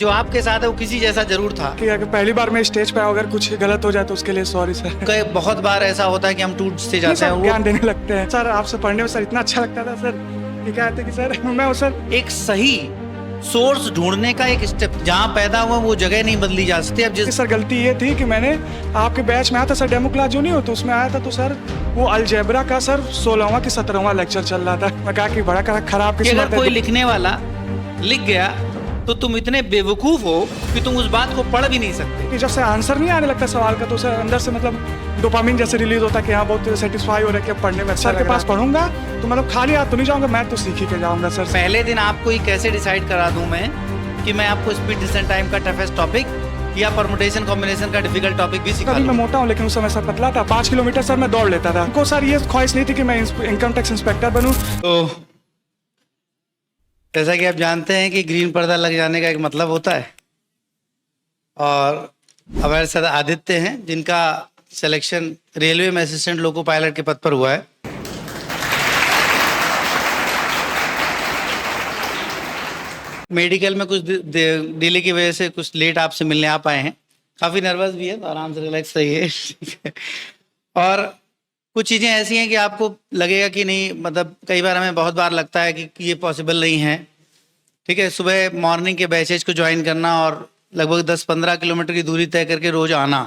जो आपके साथ है वो किसी जैसा जरूर था। कि अगर पहली बार मैं स्टेज पे आऊं, अगर कुछ गलत हो जाए तो उसके लिए सॉरी सर। कई बहुत बार ऐसा होता है कि हम टूट से नहीं जाते हैं सर, वो ज्ञान देने लगते हैं सर। आपसे पढ़ने में सर इतना अच्छा लगता था सर कि कहते कि सर मैं सर एक सही सोर्स ढूंढने का एक स्टेप। जहाँ पैदा हुआ वो जगह नहीं बदली जा सकती। अब जिस सर गलती ये थी कि मैंने आपके बैच में आया था सर, डेमो क्लास जो नहीं होता उसमें आया था, तो सर वो अलजेब्रा का सर 16वां कि 17वां लेक्चर चल रहा था। मैं कहा कि बड़ा खराब कि किस्मत अगर है। कोई लिखने वाला लिख गया तो तुम इतने बेवकूफ हो कि तुम उस बात को पढ़ भी नहीं सकते। कि जब से आंसर नहीं आने लगता सवाल का तो सर अंदर से मतलब डोपामिन जैसे रिलीज होता है कि हाँ बहुत सेटिस्फाई हो रहा है कि अब पढ़ने में सर के पास पढ़ूंगा तो मतलब खाली हाथ तो नहीं जाऊंगा, मैं तो सीख ही के जाऊंगा सर। पहले दिन आपको ही कैसे डिसाइड करा दूं मैं कि मैं आपको स्पीड डिस्टेंस टाइम का टफेस्ट टॉपिक या परमुटेशन कॉम्बिनेशन का डिफिकल्ट टॉपिक भी सिखा अभी मैं दूं। मोटा हूँ लेकिन उस समय सर पतला था। 5 किलोमीटर सर मैं दौड़ लेता था। उनको सर ये ख्वाहिश नहीं थी कि मैं इनकम टैक्स इंस्पेक्टर बनूं। तो जैसा कि आप जानते हैं कि ग्रीन पर्दा लग जाने का एक मतलब होता है, और हमारे साथ आदित्य हैं जिनका सिलेक्शन रेलवे में असिस्टेंट लोको पायलट के पद पर हुआ है। मेडिकल में कुछ डिले की वजह से कुछ लेट आपसे मिलने आ पाए हैं। काफ़ी नर्वस भी है तो आराम से रिलैक्स रहिए। ठीक है। और कुछ चीज़ें ऐसी हैं कि आपको लगेगा कि नहीं, मतलब कई बार हमें बहुत बार लगता है कि ये पॉसिबल नहीं है। ठीक है, सुबह मॉर्निंग के बैचेज को ज्वाइन करना और लगभग 10-15 किलोमीटर की दूरी तय करके रोज आना।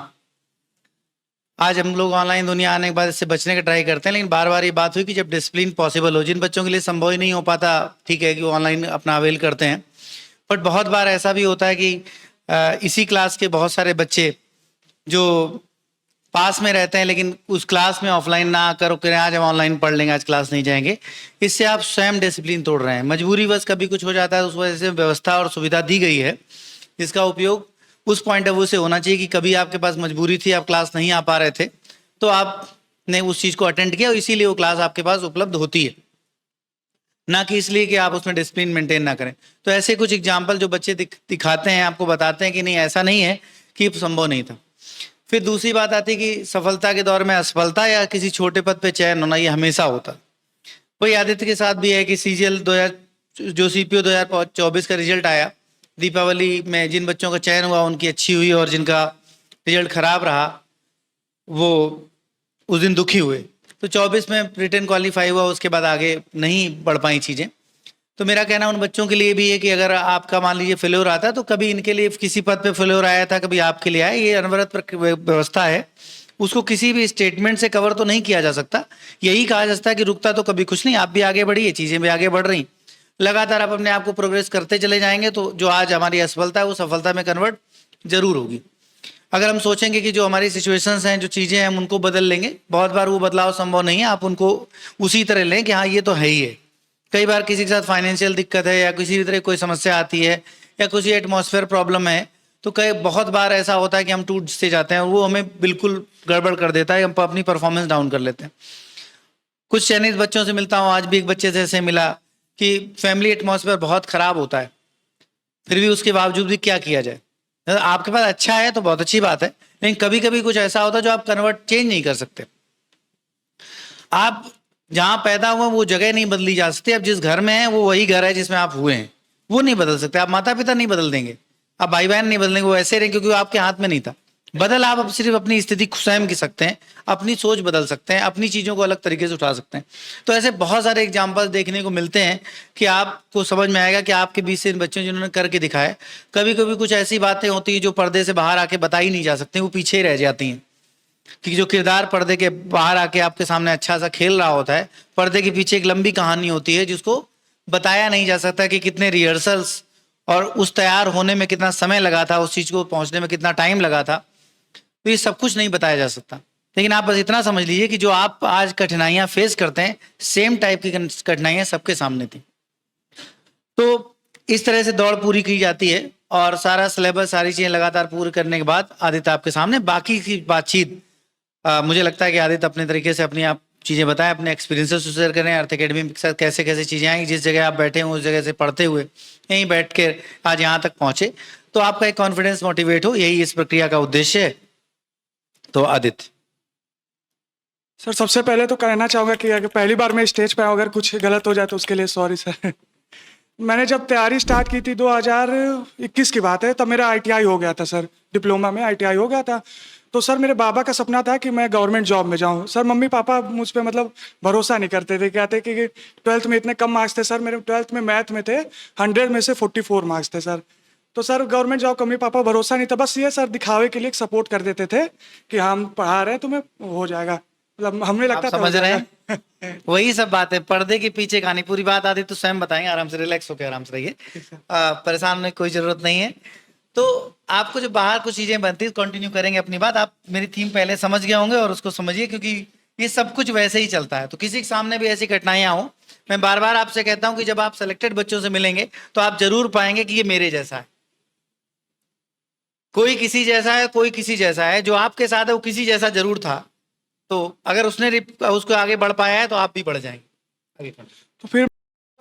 आज हम लोग ऑनलाइन दुनिया आने के बाद इससे बचने का ट्राई करते हैं, लेकिन बार बार ये बात हुई कि जब डिसिप्लिन पॉसिबल हो, जिन बच्चों के लिए संभव ही नहीं हो पाता, ठीक है कि वो ऑनलाइन अपना अवेल करते हैं, बट बहुत बार ऐसा भी होता है कि इसी क्लास के बहुत सारे बच्चे जो पास में रहते हैं लेकिन उस क्लास में ऑफलाइन ना आकर करें आज हम ऑनलाइन पढ़ लेंगे, आज क्लास नहीं जाएंगे, इससे आप स्वयं डिसिप्लिन तोड़ रहे हैं। मजबूरी बस कभी कुछ हो जाता है, उस वजह से व्यवस्था और सुविधा दी गई है, जिसका उपयोग उस पॉइंट ऑफ व्यू से होना चाहिए कि कभी आपके पास मजबूरी थी, आप क्लास नहीं आ पा रहे थे, तो आपने उस चीज़ को अटेंड किया और इसीलिए वो क्लास आपके पास उपलब्ध होती है, ना कि इसलिए कि आप उसमें डिसिप्लिन मेंटेन ना करें। तो ऐसे कुछ एग्जाम्पल जो बच्चे दिखाते हैं, आपको बताते हैं कि नहीं ऐसा नहीं है कि संभव नहीं था। फिर दूसरी बात आती है कि सफलता के दौर में असफलता या किसी छोटे पद पे चयन होना ये हमेशा होता। वही आदित्य के साथ भी है कि सीजीएल 2000 जो सीपीओ 2024 का रिजल्ट आया, दीपावली में जिन बच्चों का चयन हुआ उनकी अच्छी हुई और जिनका रिजल्ट खराब रहा वो उस दिन दुखी हुए। तो 24 में रिटर्न क्वालिफाई हुआ, उसके बाद आगे नहीं बढ़ पाई चीज़ें। तो मेरा कहना उन बच्चों के लिए भी है कि अगर आपका मान लीजिए फेल्योर आता है तो कभी इनके लिए किसी पद पे फेल्योर आया था, कभी आपके लिए आया, ये अनवरत व्यवस्था है, उसको किसी भी स्टेटमेंट से कवर तो नहीं किया जा सकता। यही कहा जा सकता है कि रुकता तो कभी कुछ नहीं, आप भी आगे बढ़िए, चीज़ें भी आगे बढ़ रही, लगातार आप अपने आप को प्रोग्रेस करते चले जाएंगे तो जो आज हमारी असफलता है वो सफलता में कन्वर्ट जरूर होगी। अगर हम सोचेंगे कि जो हमारी सिचुएशंस हैं, जो चीज़ें हैं, हम उनको बदल लेंगे, बहुत बार वो बदलाव संभव नहीं है। आप उनको उसी तरह लें कि हाँ ये तो है ही है। कई बार किसी के साथ फाइनेंशियल दिक्कत है या किसी भी तरह कोई समस्या आती है या कुछ एटमॉस्फेयर प्रॉब्लम है, तो कई बहुत बार ऐसा होता है कि हम टूट से जाते हैं और वो हमें बिल्कुल गड़बड़ कर देता है, हम अपनी परफॉर्मेंस डाउन कर लेते हैं। कुछ चयनित बच्चों से मिलता हूँ, आज भी एक बच्चे से ऐसे मिला कि फैमिली एटमॉस्फेयर बहुत खराब होता है, फिर भी उसके बावजूद भी क्या किया जाए। आपके पास अच्छा है तो बहुत अच्छी बात है, लेकिन कभी कभी कुछ ऐसा होता है जो आप कन्वर्ट चेंज नहीं कर सकते। आप जहाँ पैदा हुए वो जगह नहीं बदली जा सकती। अब जिस घर में है वो वही घर है जिसमें आप हुए हैं, वो नहीं बदल सकते। आप माता पिता नहीं बदल देंगे, आप भाई बहन नहीं बदलेंगे, वो ऐसे रहे क्योंकि वो आपके हाथ में नहीं था। बदल आप सिर्फ अपनी स्थिति स्वयं की सकते हैं, अपनी सोच बदल सकते हैं, अपनी चीज़ों को अलग तरीके से उठा सकते हैं। तो ऐसे बहुत सारे एग्जाम्पल्स देखने को मिलते हैं कि आपको समझ में आएगा कि आपके बीच से इन बच्चों जिन्होंने करके दिखाया, कभी कभी कुछ ऐसी बातें होती हैं जो पर्दे से बाहर आके बता ही नहीं जा सकती, वो पीछे ही रह जाती हैं। कि जो किरदार पर्दे के बाहर आके आपके सामने अच्छा सा खेल रहा होता है, पर्दे के पीछे एक लंबी कहानी होती है जिसको बताया नहीं जा सकता कि कितने रिहर्सल्स और उस तैयार होने में कितना समय लगा था, उस चीज़ को पहुंचने में कितना टाइम लगा था। तो ये सब कुछ नहीं बताया जा सकता, लेकिन आप बस इतना समझ लीजिए कि जो आप आज कठिनाइयां फेस करते हैं, सेम टाइप की कठिनाइयां सबके सामने थी। तो इस तरह से दौड़ पूरी की जाती है और सारा सिलेबस, सारी चीज़ें लगातार पूरी करने के बाद आदित्य आपके सामने बाकी की बातचीत, मुझे लगता है कि आदित्य अपने तरीके से अपनी आप चीज़ें बताएं, अपने एक्सपीरियंसेस शेयर करें, अर्थ एकेडमी के साथ कैसे कैसे चीज़ें आई, जिस जगह आप बैठे हों उस जगह से पढ़ते हुए यहीं बैठ के आज यहाँ तक पहुँचे, तो आपका एक कॉन्फिडेंस मोटिवेट हो, यही इस प्रक्रिया का उद्देश्य है। तो आदित्य सर सबसे पहले तो कहना चाहूँगा कि अगर पहली बार मैं स्टेज पे आऊँ, अगर कुछ गलत हो जाए तो उसके लिए सॉरी सर। मैंने जब तैयारी स्टार्ट की थी 2021 की बात है, तब मेरा आईटीआई हो गया था सर, डिप्लोमा में आईटीआई हो गया था। तो सर मेरे बाबा का सपना था कि मैं गवर्नमेंट जॉब में जाऊं। सर मम्मी पापा मुझ पे मतलब भरोसा नहीं करते थे, कहते कि 12th में इतने कम मार्क्स थे सर, मेरे 12th में मैथ में थे 100 में से 44 मार्क्स थे सर। तो सर गवर्नमेंट जॉब का मम्मी पापा भरोसा नहीं था, बस ये सर दिखावे के लिए सपोर्ट कर देते थे कि हम पढ़ा रहे हैं तुम्हें, हो जाएगा, मतलब हमें आप लगता था हो समझ रहे जाएगा। हैं, वही सब बात है, पर्दे के पीछे कहानी। पूरी बात आती तो स्वयं बताएंगे, आराम से रिलैक्स होकर आराम से रहिए, परेशान होने की कोई जरूरत नहीं है। तो आपको जो बाहर कुछ चीजें बनती है, कंटिन्यू करेंगे अपनी बात। आप मेरी थीम पहले समझ गए होंगे और उसको समझिए, क्योंकि ये सब कुछ वैसे ही चलता है। तो किसी के सामने भी ऐसी घटनाएं हो, मैं बार बार आपसे कहता हूं कि जब आप सेलेक्टेड बच्चों से मिलेंगे तो आप जरूर पाएंगे कि ये मेरे जैसा है। कोई किसी जैसा है, कोई किसी जैसा है, जो आपके साथ है वो किसी जैसा जरूर था। तो अगर उसको आगे बढ़ पाया है तो आप भी बढ़ जाएंगे आगे। तो फिर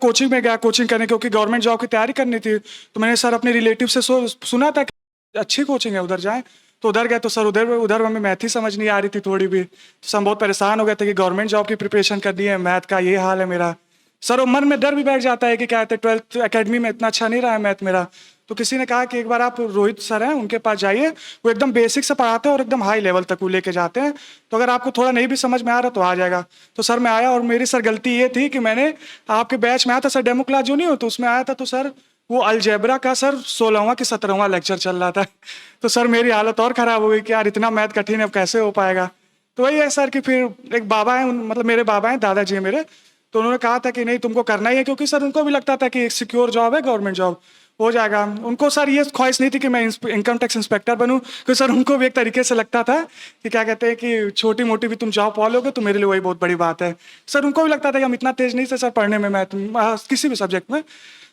कोचिंग में गया, कोचिंग करने, क्योंकि गवर्नमेंट जॉब की तैयारी करनी थी। तो मैंने सर अपने रिलेटिव से सुना था कि अच्छी कोचिंग है, उधर जाएं। तो उधर गए तो सर उधर उधर हमें मैथ ही समझ नहीं आ रही थी थोड़ी भी। तो सर हम बहुत परेशान हो गए थे कि गवर्नमेंट जॉब की प्रिपरेशन करनी है, मैथ का ये हाल है मेरा। सर वो मन में डर भी बैठ जाता है कि क्या कहते हैं 12th अकेडमी में इतना अच्छा नहीं रहा है मैथ मेरा। तो किसी ने कहा कि एक बार आप रोहित सर हैं उनके पास जाइए, वो एकदम बेसिक से पढ़ाते हैं और एकदम हाई लेवल तक वो लेके जाते हैं। तो अगर आपको थोड़ा नहीं भी समझ में आ रहा तो आ जाएगा। तो सर मैं आया, और मेरी सर गलती ये थी कि मैंने आपके बैच में आया था सर, डेमो क्लास जो नहीं हो तो उसमें आया था। तो सर वो अलजेब्रा का सर 16वां कि 17वां लेक्चर चल रहा था। तो सर मेरी हालत और ख़राब हो गई कि यार इतना मैथ कठिन है, अब कैसे हो पाएगा। तो वही है सर कि फिर एक बाबा है, मतलब मेरे बाबा हैं, दादाजी हैं मेरे। तो उन्होंने कहा था कि नहीं तुमको करना ही है, क्योंकि सर उनको भी लगता था कि एक सिक्योर जॉब है, गवर्नमेंट जॉब हो जाएगा। उनको सर ये ख्वाहिश नहीं थी कि मैं इनकम टैक्स इंस्पेक्टर बनूं, क्योंकि सर उनको भी एक तरीके से लगता था कि क्या कहते हैं कि छोटी मोटी भी तुम जॉब पालोगे तो मेरे लिए वही बहुत बड़ी बात है। सर उनको भी लगता था कि हम इतना तेज नहीं थे सर पढ़ने में, मैथ किसी भी सब्जेक्ट में।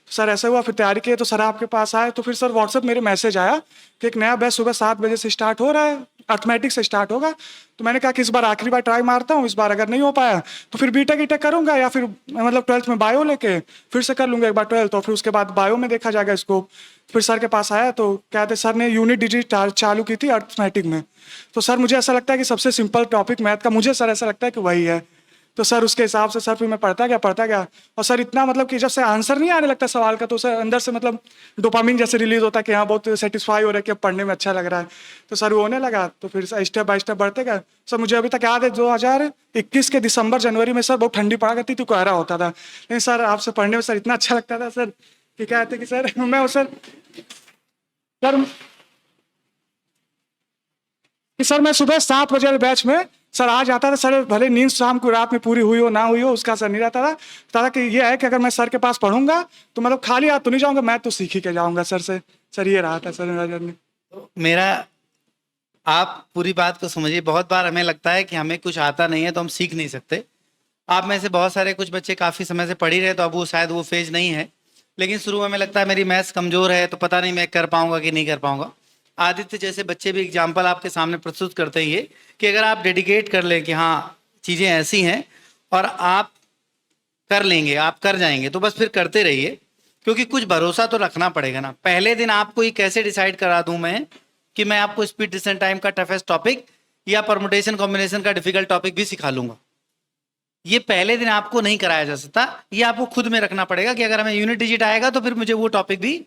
सर ऐसा हुआ, फिर तैयारी किए तो सर आपके पास आए। तो फिर सर व्हाट्सएप मेरे मैसेज आया कि एक नया बैच सुबह 7 बजे से स्टार्ट हो रहा है, अर्थमेटिक्स से स्टार्ट होगा। तो मैंने कहा कि इस बार आखिरी बार ट्राई मारता हूँ, इस बार अगर नहीं हो पाया तो फिर बीटेक ईटेक करूंगा, या फिर मतलब 12th में बायो लेके फिर से कर लूंगा एक बार 12th, और फिर उसके बाद बायो में देखा जाएगा इसको। फिर सर के पास आया तो कहते सर ने यूनिट डिजिट चालू की थी अर्थमेटिक में। तो सर मुझे ऐसा लगता है कि सबसे सिंपल टॉपिक मैथ का मुझे सर ऐसा लगता है कि वही है। तो सर उसके हिसाब से सर फिर मैं पढ़ता गया। और सर इतना मतलब कि जब से आंसर नहीं आने लगता सवाल का, तो सर अंदर से मतलब डोपामिन जैसे रिलीज होता है कि हाँ बहुत सेटिस्फाई हो रहा है कि अब पढ़ने में अच्छा लग रहा है। तो सर वो होने लगा, तो फिर स्टेप बाय स्टेप बढ़ते गए। सर मुझे अभी तक याद है 2021 के दिसंबर जनवरी में सर बहुत ठंडी पड़ा करती थी, कोहरा होता था, लेकिन सर आपसे पढ़ने में सर इतना अच्छा लगता था सर कि क्या कहते कि सर मैं सर मैं सुबह 7 बजे वाले बैच में सर आ जाता था। सर भले नींद शाम को रात में पूरी हुई हो ना हुई हो उसका सर नहीं रहता था। था कि ये है कि अगर मैं सर के पास पढ़ूंगा तो मतलब खाली हाथ तो नहीं जाऊंगा, मैं तो सीख ही के जाऊंगा सर से। सर ये रहा था सर मेरा जर्नी। मेरा, आप पूरी बात को समझिए। बहुत बार हमें लगता है कि हमें कुछ आता नहीं है तो हम सीख नहीं सकते। आप में से बहुत सारे कुछ बच्चे काफ़ी समय से पढ़ ही रहे, तो अब वो शायद वो फेज नहीं है। लेकिन शुरू में हमें लगता है मेरी मैथ्स कमज़ोर है तो पता नहीं मैं कर पाऊंगा कि नहीं कर पाऊंगा। आदित्य जैसे बच्चे भी एग्जाम्पल आपके सामने प्रस्तुत करते ही है कि अगर आप डेडिकेट कर लें कि हाँ चीज़ें ऐसी हैं और आप कर लेंगे, आप कर जाएंगे, तो बस फिर करते रहिए, क्योंकि कुछ भरोसा तो रखना पड़ेगा ना। पहले दिन आपको ये कैसे डिसाइड करा दूं मैं कि मैं आपको स्पीड डिसेंट टाइम का टफेस्ट टॉपिक या परमुटेशन कॉम्बिनेशन का डिफिकल्ट टॉपिक भी सिखा लूंगा, ये पहले दिन आपको नहीं कराया जा सकता। ये आपको खुद में रखना पड़ेगा कि अगर हमें यूनिट डिजिट आएगा तो फिर मुझे वो टॉपिक भी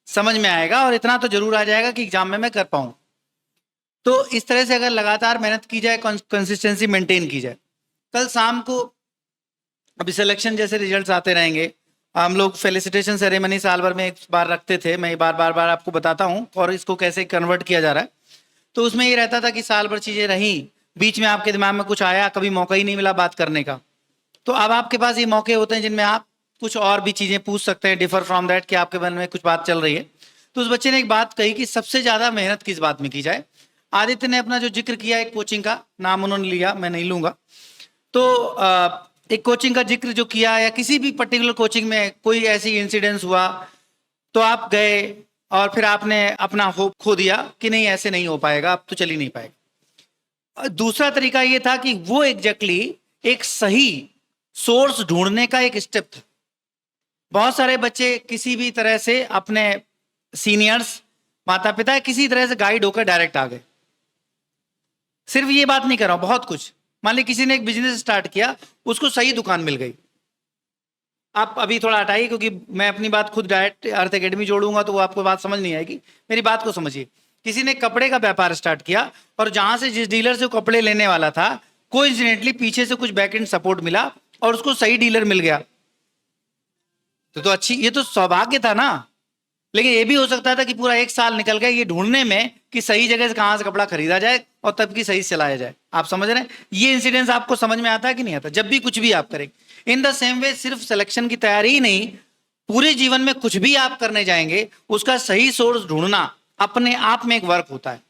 समझ में आएगा और इतना तो जरूर आ जाएगा कि एग्जाम में मैं कर पाऊं। तो इस तरह से अगर लगातार मेहनत की जाए, कंसिस्टेंसी मेंटेन की जाए, कल शाम को अभी सिलेक्शन जैसे रिजल्ट्स आते रहेंगे। हम लोग फेलिसिटेशन सेरेमनी साल भर में एक बार रखते थे, मैं बार आपको बताता हूँ और इसको कैसे कन्वर्ट किया जा रहा है। तो उसमें ये रहता था कि साल भर चीज़ें रहीं, बीच में आपके दिमाग में कुछ आया, कभी मौका ही नहीं मिला बात करने का, तो अब आपके पास ये मौके होते हैं जिनमें आप कुछ और भी चीज़ें पूछ सकते हैं, डिफर फ्रॉम दैट कि आपके मन में कुछ बात चल रही है। तो उस बच्चे ने एक बात कही कि सबसे ज़्यादा मेहनत किस बात में की जाए। आदित्य ने अपना जो जिक्र किया एक कोचिंग का नाम उन्होंने लिया, मैं नहीं लूँगा। तो एक कोचिंग का जिक्र जो किया या किसी भी पर्टिकुलर कोचिंग में कोई ऐसी इंसिडेंस हुआ तो आप गए और फिर आपने अपना होप खो दिया कि नहीं ऐसे नहीं हो पाएगा, अब तो चल ही नहीं पाएगा। दूसरा तरीका ये था कि वो एग्जैक्टली एक सही सोर्स ढूंढने का एक स्टेप था। बहुत सारे बच्चे किसी भी तरह से अपने सीनियर्स, माता पिता, किसी तरह से गाइड होकर डायरेक्ट आ गए। सिर्फ ये बात नहीं कर रहा हूं, बहुत कुछ। मान ली किसी ने एक बिजनेस स्टार्ट किया, उसको सही दुकान मिल गई, आप अभी थोड़ा हटाइए, क्योंकि मैं अपनी बात खुद डायरेक्ट अर्थ एकेडमी जोड़ूंगा तो वो आपको बात समझ नहीं आएगी। मेरी बात को समझिए। किसी ने कपड़े का व्यापार स्टार्ट किया और जहां से जिस डीलर से वो कपड़े लेने वाला था, कोइंसिडेंटली पीछे से कुछ बैकएंड सपोर्ट मिला और उसको सही डीलर मिल गया, तो अच्छी, ये तो सौभाग्य था ना। लेकिन ये भी हो सकता था कि पूरा 1 साल निकल गया ये ढूंढने में कि सही जगह से कहां से कपड़ा खरीदा जाए और तब की सही से चलाया जाए। आप समझ रहे हैं? ये इंसिडेंस आपको समझ में आता है कि नहीं आता? जब भी कुछ भी आप करें, इन द सेम वे सिर्फ सिलेक्शन की तैयारी ही नहीं, पूरे जीवन में कुछ भी आप करने जाएंगे उसका सही सोर्स ढूंढना अपने आप में एक वर्क होता है।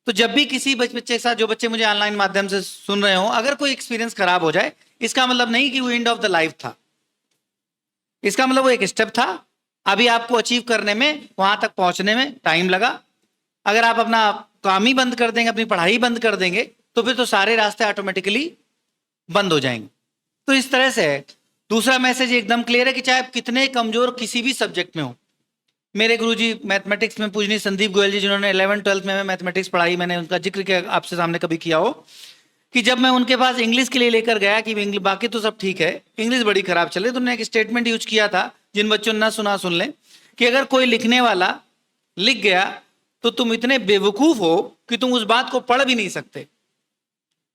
तो जब भी किसी बच्चे के साथ, जो बच्चे मुझे ऑनलाइन माध्यम से सुन रहे हो, अगर कोई एक्सपीरियंस खराब हो जाए, इसका मतलब नहीं कि वो एंड ऑफ द लाइफ था, इसका मतलब वो एक स्टेप था। अभी आपको अचीव करने में, वहां तक पहुंचने में टाइम लगा। अगर आप अपना काम ही बंद कर देंगे, अपनी पढ़ाई बंद कर देंगे, तो फिर तो सारे रास्ते ऑटोमेटिकली बंद हो जाएंगे। तो इस तरह से है। दूसरा मैसेज एकदम क्लियर है कि चाहे आप कितने कमजोर किसी भी सब्जेक्ट में हो। मेरे गुरुजी मैथमेटिक्स में पूजनीय संदीप गोयल जी, जिन्होंने 11th-12th में मैथमेटिक्स पढ़ाई, मैंने उनका जिक्र किया आपसे सामने कभी किया हो, कि जब मैं उनके पास इंग्लिश के लिए लेकर गया कि बाकी तो सब ठीक है, इंग्लिश बड़ी खराब चले, तो उन्होंने एक स्टेटमेंट यूज किया था, जिन बच्चों ने ना सुना सुन लें, कि अगर कोई लिखने वाला लिख गया तो तुम इतने बेवकूफ हो कि तुम उस बात को पढ़ भी नहीं सकते।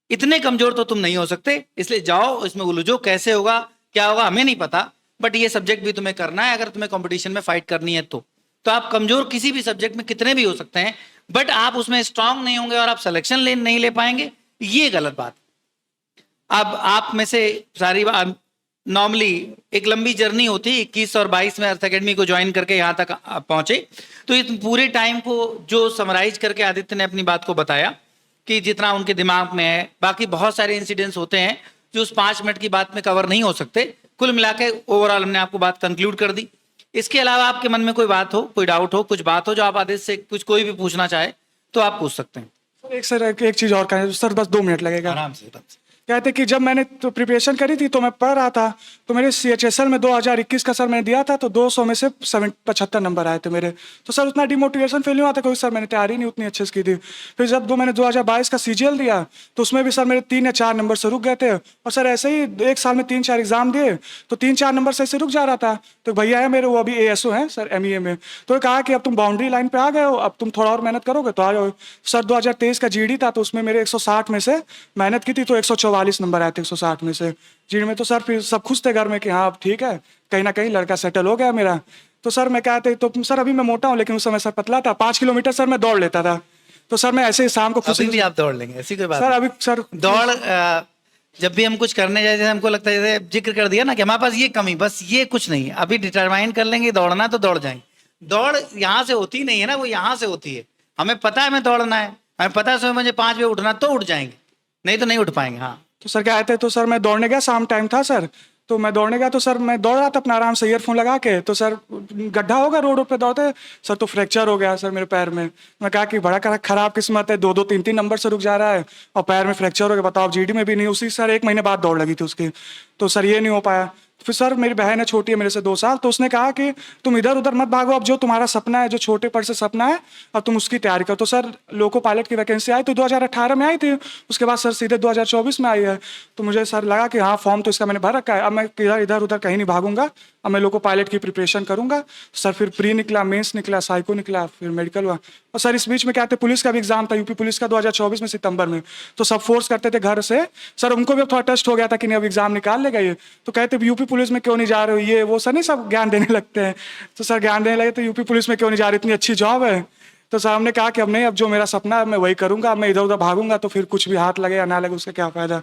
इतने कमजोर तो तुम नहीं हो सकते, इसलिए जाओ इसमें उलझो, कैसे होगा क्या होगा हमें नहीं पता, बट ये सब्जेक्ट भी तुम्हें करना है अगर तुम्हें कंपटीशन में फाइट करनी है तो आप कमजोर किसी भी सब्जेक्ट में कितने भी हो सकते हैं, बट आप उसमें स्ट्रांग नहीं होंगे और आप सिलेक्शन नहीं ले पाएंगे, ये गलत बात। अब आप में से सारी नॉर्मली एक लंबी जर्नी होती है, 21 और 22 में अर्थ एकेडमी को ज्वाइन करके यहाँ तक पहुंचे, तो इस पूरे टाइम को जो समराइज करके आदित्य ने अपनी बात को बताया कि जितना उनके दिमाग में है, बाकी बहुत सारे इंसिडेंट्स होते हैं जो उस 5 मिनट की बात में कवर नहीं हो सकते। कुल मिला के ओवरऑल हमने आपको बात कंक्लूड कर दी। इसके अलावा आपके मन में कोई बात हो, कोई डाउट हो, कुछ बात हो जो आप आदित्य से कुछ कोई भी पूछना चाहे तो आप पूछ सकते हैं। एक चीज और कहना सर, बस 2 मिनट लगेगा। आराम से। कहते कि जब मैंने तो प्रिपरेशन करी थी तो मैं पढ़ रहा था, तो मेरे CHSL में 2021 का सर मैंने दिया था, तो 200 में से 75 नंबर आए थे मेरे। तो सर उतना डिमोटिवेशन फील नहीं आता, क्योंकि सर मैंने तैयारी नहीं उतनी अच्छे से की थी। फिर जब मैंने 2022 का CGL दिया तो उसमें भी सर मेरे 3 या 4 नंबर से रुक गए थे, और सर ऐसे ही 1 साल में 3-4 एग्जाम दिए तो 3-4 नंबर से ऐसे रुक जा रहा था। तो भैया है मेरे, वो अभी ASO हैं सर, MEA में, तो कहा कि अब तुम बाउंड्री लाइन पे आ गए हो, अब तुम थोड़ा और मेहनत करोगे तो आ जाओ। सर 2023 का GD था, तो उसमें मेरे 160 में से मेहनत की थी तो 144 नंबर आए थे 160 में से GD में। तो सर फिर सब खुश थे घर में कि हाँ अब ठीक है, कहीं ना कहीं लड़का सेटल हो गया मेरा। तो सर मैं कहते तो सर अभी मैं मोटा हूँ, लेकिन उस समय सर पतला था, 5 किलोमीटर सर मैं दौड़ लेता था। तो सर मैं ऐसे ही शाम को अभी भी आप दौड़ लेंगे, ऐसी कोई बात सर नहीं। अभी सर दौड़ जब भी हम कुछ करने जाए, जैसे हमको लगता है, जैसे जिक्र कर दिया ना कि हमारे पास ये कमी, बस ये कुछ नहीं है, अभी डिटरमाइन कर लेंगे दौड़ना तो दौड़ जाएंगे। दौड़ यहाँ से होती नहीं है ना, वो यहाँ से होती है। हमें पता है हमें दौड़ना है, हमें पता है सुबह मुझे 5 बजे उठना, तो उठ जाएंगे, नहीं तो नहीं उठ पाएंगे। हाँ तो सर क्या आते, तो सर मैं दौड़ने गया, शाम टाइम था सर, तो मैं दौड़ने गया, तो सर मैं दौड़ रहा था अपना आराम से ईयरफोन लगा के, तो सर गड्ढा होगा रोड पे दौड़ते सर, तो फ्रैक्चर हो गया सर मेरे पैर में। मैं कहा कि बड़ा खराब किस्मत है, 2-2 3-3 नंबर से रुक जा रहा है और पैर में फ्रैक्चर हो गया, बताओ। GD में भी नहीं, उसी सर 1 महीने बाद दौड़ लगी थी उसकी, तो सर ये नहीं हो पाया। फिर सर मेरी बहन है, छोटी है मेरे से 2 साल, तो उसने कहा कि तुम इधर उधर मत भागो, अब जो तुम्हारा सपना है, जो छोटे पर से सपना है, अब तुम उसकी तैयारी करो। तो सर लोको पायलट की वैकेंसी आई तो 2018 में आई थी, उसके बाद सर सीधे 2024 में आई है। तो मुझे सर लगा कि हाँ फॉर्म तो इसका मैंने भर रखा है, अब मैं इधर उधर कहीं नहीं भागूंगा, अब मैं लोको पायलट की प्रिपरेशन करूंगा। सर फिर प्री निकला, मेंस निकला, साइको निकला, फिर मेडिकल हुआ। और सर इस बीच में क्या थे, पुलिस का भी एग्जाम था, यूपी पुलिस का 2024 में सितंबर में, तो सब फोर्स करते थे घर से। सर उनको भी अब थोड़ा टेस्ट हो गया था कि नहीं अब एग्जाम निकाल लेगा ये, तो कहते यूपी पुलिस में क्यों नहीं जा रहे हो, ये वो सर नहीं सब ज्ञान देने लगते हैं। तो सर ज्ञान देने लगे, तो यूपी पुलिस में क्यों नहीं जा रही, इतनी अच्छी जॉब है। तो सर हमने कहा कि अब नहीं, अब जो मेरा सपना है मैं वही करूंगा, अब मैं इधर उधर भागूंगा तो फिर कुछ भी हाथ लगे या ना लगे उसका क्या फायदा।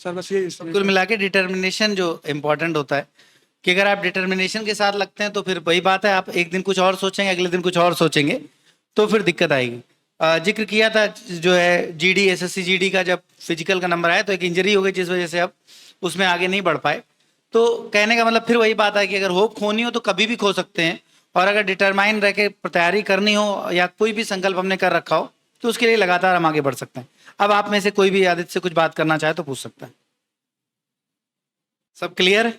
सर बस ये कुल मिला के डिटर्मिनेशन जो इम्पोर्टेंट होता है, कि अगर आप डिटर्मिनेशन के साथ लगते हैं तो फिर वही बात है, आप एक दिन कुछ और सोचेंगे, अगले दिन कुछ और सोचेंगे, तो फिर दिक्कत आएगी। जिक्र किया था जो है GD SSC GD का, जब फिजिकल का नंबर आया तो एक इंजरी हो गई, जिस वजह से अब उसमें आगे नहीं बढ़ पाए। तो कहने का मतलब फिर वही बात है कि अगर होप खोनी हो तो कभी भी खो सकते हैं, और अगर डिटरमाइन रह के तैयारी करनी हो या कोई भी संकल्प हमने कर रखा हो तो उसके लिए लगातार हम आगे बढ़ सकते हैं। अब आप में से कोई भी आदित्य से कुछ बात करना चाहे तो पूछ सकता है। सब क्लियर है?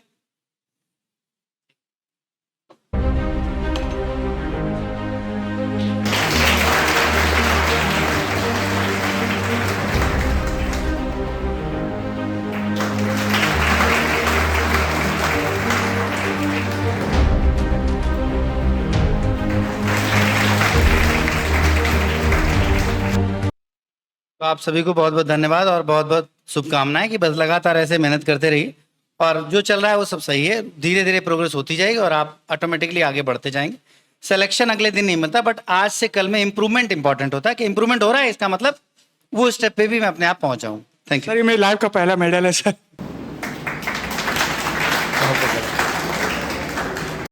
तो आप सभी को बहुत बहुत धन्यवाद और बहुत बहुत शुभकामनाएं कि बस लगातार ऐसे मेहनत करते रहिए और जो चल रहा है वो सब सही है, धीरे धीरे प्रोग्रेस होती जाएगी और आप ऑटोमेटिकली आगे बढ़ते जाएंगे। सिलेक्शन अगले दिन नहीं मिलता, बट आज से कल में इंप्रूवमेंट इंपॉर्टेंट होता है कि इंप्रूवमेंट हो रहा है, इसका मतलब वो स्टेप पे भी मैं अपने आप पहुंच जाऊं। Thank you. सर ये मेरी लाइफ का पहला मेडल है सर।